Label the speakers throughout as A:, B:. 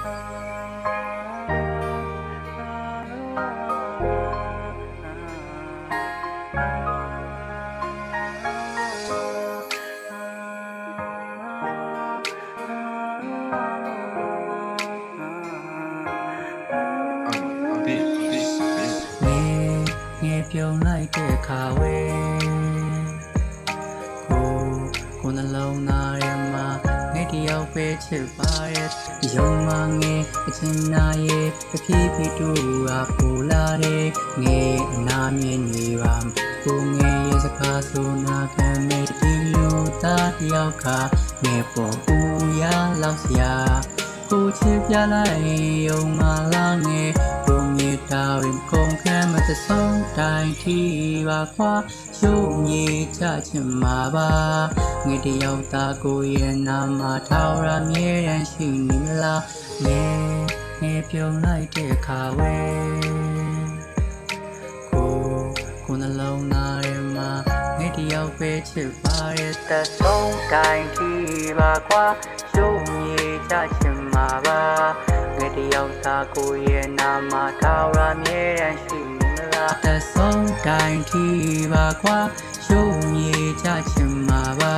A: ပြုံးလိုက်တဲ့ခါဝဲကိုယ်နှလုံးသားထဲမှာငယ်တယောက်ပဲချစ်ပါရဲ့ရုံမငယ်အချင်းနာရဲ့တဖြည်းဖြည်းတူဟာပူလာတဲ့ငယ်အနာမြင်နေပါကိုငယ်ရဲ့စကားဆိုနာခံမဲ့ဒီလူသားတယောက်ကငယ်ပေါ်ဦးရလောက်စရာကိုချစ်ပြလိုက်ရုံမလားငယ်ကိုမြေတာရင်ကုန်ခံမသဆုံးတိုင်းထီပါခွာရှုံးမြေချချင်မှာပါငယ်တယောက်သားကိုရဲ့နာမထောက်ရမြဲတမ်းရှိနေမလားငယ်ပြုံးလိုက်တဲ့ခါဝဲကိုနှလုံးသားထဲမှာငယ်တယောက်ပဲချစ်ပါရဲ့သဆုံးတိုင်းထီပါခွာရှုံးမြေချချင်မှာပါငယ်တယောက်သားကိုရဲ့နာမထောက်ရမြဲတမ်းရှိနေမလားသဆုံးတိုင်းထီပါခွာရှုံးမြေချချင်မှာပါ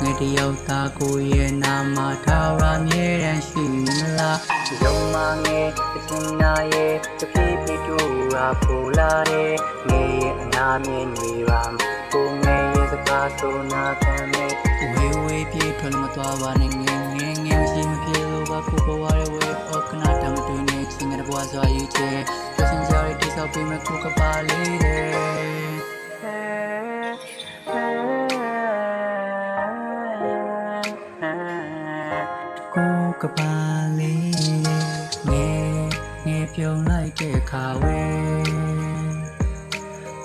A: ငယ်တယောက်သားကိုရဲ့နာမထောက်ရမြဲတမ်းရှိနေမလားရုံမငယ်အချင်းနာရဲ့တဖြည်းဖြည်းတူဟာပူလာတဲ့ငယ်ရဲ့အနာမြင်နေပါကိုငယ်ရဲ့စကားဆိုနာခံမဲ့ဝေးပြေးထွက်မသွားပါနဲ့ငယ်မရှိမပြေလို့ပါကိုပေါ်ရဝဲအော်ကနာတမတွင်နေချင်းတဲ့ဘွားစွာရေးချဲပစင်ကြရတိဆောက်ပြီးမကိုကပါလေးတဲ့ကိုကပါလေးငယ်ပြုံးလိုက်တဲ့ခါဝဲ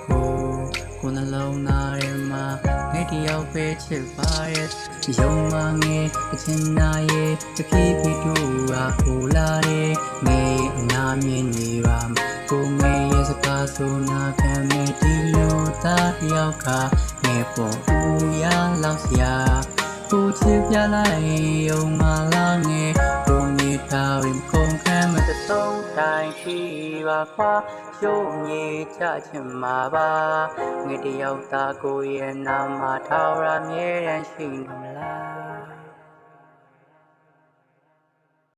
A: ကိုနှလုံးသားထဲမှာငယ်တယောက်ပဲချစ်ပါရဲ့ရုံမငယ်အချင်းနာရဲ့တဖြည်းဖြည်းတူဟာပူလာတဲ့ငယ်အနာမြင်နေပါကိုငယ်ရဲ့စကားဆိုနာခံမဲ့ဒီလူသားတယောက်ကငယ်ပေါ်ဦးရလောက်စရာကိုချစ်ပြလိုက်ရုံမလားငယ်ကိုမြေတာရင်ကုန်ခံမသဆုံးတိုင်းရှိပါခွာရှုံးမြေချချင်မှာပါငယ်တယောက်သားကိုရဲ့နာမထောက်ရမြဲတမ်းရှိနေ